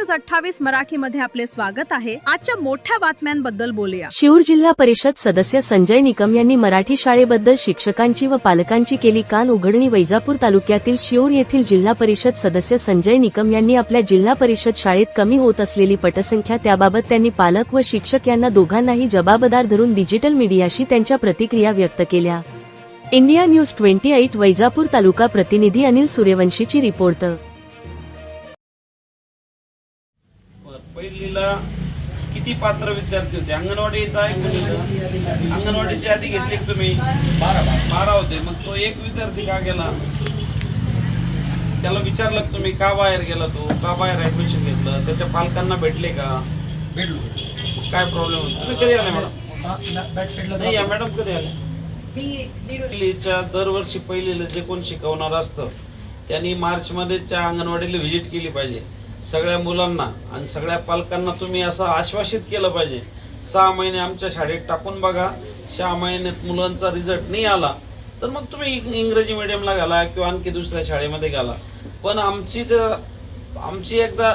News 28 मराठीमध्ये आपले स्वागत आहे। आजच्या मोठ्या बातम्यांबद्दल बोलूया। शिऊर जिल्हा परिषद सदस्य संजय निकम यांनी मराठी शाळेबद्दल शिक्षकांची व पालकांची केली कान उघडणी। वैजापूर तालुक्यातील शिऊर येथील जिल्हा परिषद सदस्य संजय निकम यांनी आपल्या जिल्हा परिषद शाळेत कमी होत असलेली पटसंख्या त्याबाबत त्यांनी पालक व शिक्षक यांना दोघांनाही जबाबदार धरून डिजिटल मीडियाशी त्यांच्या प्रतिक्रिया व्यक्त केल्या। इंडिया न्यूज 28 वैजापूर तालुका प्रतिनिधी अनिल सूर्यवंशीची रिपोर्ट। पहिलीला किती पात्र विद्यार्थी होते? अंगणवाडीत आहे, अंगणवाडीच्या आधी घेतले तुम्ही 12 होते, मग तो एक विद्यार्थी का गेला? त्याला विचारलं तुम्ही का बाहेर गेला? तो का बाहेर ऍडमिशन घेतलं? त्याच्या पालकांना भेटले का? भेटलो। काय प्रॉब्लेम होता? तुम्ही कधी आले मॅडम? नाही या मॅडम कधी आले? पहिलीच्या दरवर्षी पहिलीला जे कोण शिकवणार असतं त्यांनी मार्च मध्ये त्या अंगणवाडीला व्हिजिट केली पाहिजे। सगळ्या मुलांना आणि सगळ्या पालकांना तुम्ही असं आश्वासित केलं पाहिजे 6 महिने आमच्या शाळेत टाकून बघा, 6 महिन्यात मुलांचा रिझल्ट नाही आला तर मग तुम्ही इंग्रजी मीडियमला घाला किंवा आणखी दुसऱ्या शाळेमध्ये घाला। पण आमची एकदा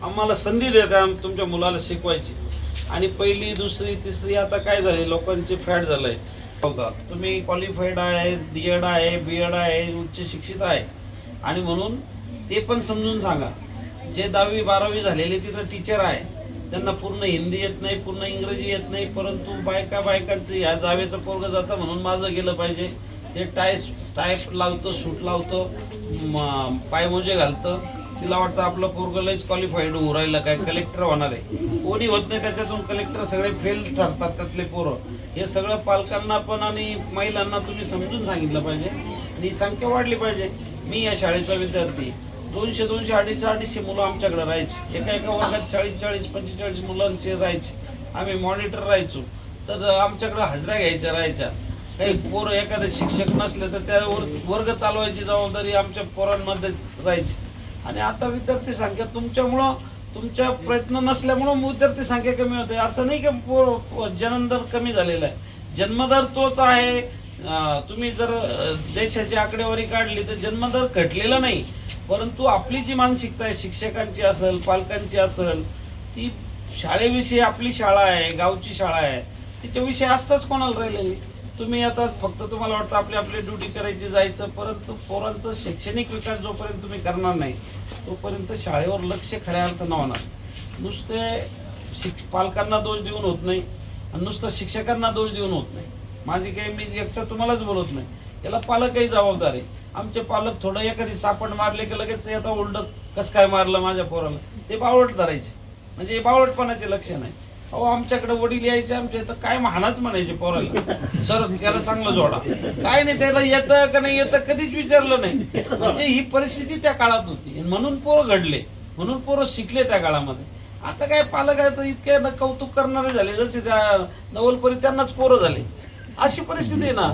आम्हाला संधी देता तुमच्या मुलाला शिकवायची। आणि पहिली दुसरी तिसरी आता काय झाले, लोकांची फॅट झालंय। तुम्ही क्वालिफाईड आहे, डीएड आहे, बीएड आहे, उच्च शिक्षित आहे आणि म्हणून ते पण समजून सांगा। जे 10वी 12वी झालेले तिथं टीचर आहे, त्यांना पूर्ण हिंदी येत नाही, पूर्ण इंग्रजी येत नाही, परंतु बायकांचं ह्या जावेचं पोरगं जातं म्हणून माझं गेलं पाहिजे। ते टाईप लावतं, सूट लावतं, पायमोजे घालतं, तिला वाटतं आपलं पोरगं लयच क्वालिफाईड होऊ राहिलं, काय कलेक्टर होणार आहे। कोणी होत नाही त्याच्यातून कलेक्टर, सगळे फेल ठरतात त्यातले पोरं। हे सगळं पालकांना पण आणि महिलांना तुम्ही समजून सांगितलं पाहिजे आणि संख्या वाढली पाहिजे। मी या शाळेचा विद्यार्थी, 200 250 मुलं आमच्याकडे राहायची, एका वर्गात 40 45 मुलांचे राहायचे। आम्ही मॉनिटर राहायचो, तर आमच्याकडे हजऱ्या घ्यायच्या राहायच्या। काही पोरं एखादे शिक्षक नसले तर त्या वर्ग चालवायची जबाबदारी आमच्या पोरांमध्ये राहायची। आणि आता विद्यार्थी संख्या तुमच्यामुळं, तुमच्या प्रयत्न नसल्यामुळं विद्यार्थी संख्या कमी होते। असं नाही की जन्मदर कमी झालेला आहे, जन्मदर तोच आहे। तुम्ही जर देशाची आकडेवारी काढली तर जन्मदर घटलेला नाही, परंतु आपली जी मानसिकता आहे शिक्षकांची असेल, पालकांची असेल, ती शाळेविषयी, आपली शाळा आहे, गावची शाळा आहे, तिच्याविषयी आस्थाच कोणाला राहिलेली। तुम्ही आता फक्त तुम्हाला वाटतं आपली ड्युटी करायची, जायचं, परंतु पोरांचा शैक्षणिक विकास जोपर्यंत तुम्ही करणार नाही तोपर्यंत शाळेवर लक्ष खऱ्या अर्थानं होणार। नुसते पालकांना दोष देऊन होत नाही आणि नुसतं शिक्षकांना दोष देऊन होत नाही। माझी काही, मी एकटं तुम्हालाच बोलत नाही, याला पालकही जबाबदार आहे। आमचे पालक थोडं एखादी सापड मारले की लगेच आता उलट कसं काय मारलं माझ्या पोराला, ते बावळट धरायचे, म्हणजे बावळटपणाचे लक्षण आहे। अहो आमच्याकडे वडील यायचे, आमच्या इथं काय महानच म्हणायचे पोराला, सर त्याला चांगलं जोडा, काय नाही त्याला येतं का नाही येतं कधीच विचारलं नाही। म्हणजे ही परिस्थिती त्या काळात होती, म्हणून पोरं घडले, म्हणून पोरं शिकले त्या काळामध्ये। आता काय पालक आहे तर इतके कौतुक करणारे झाले, जसे त्या नवलपरी त्यांनाच पोरं झाले, अशी परिस्थिती आहे ना।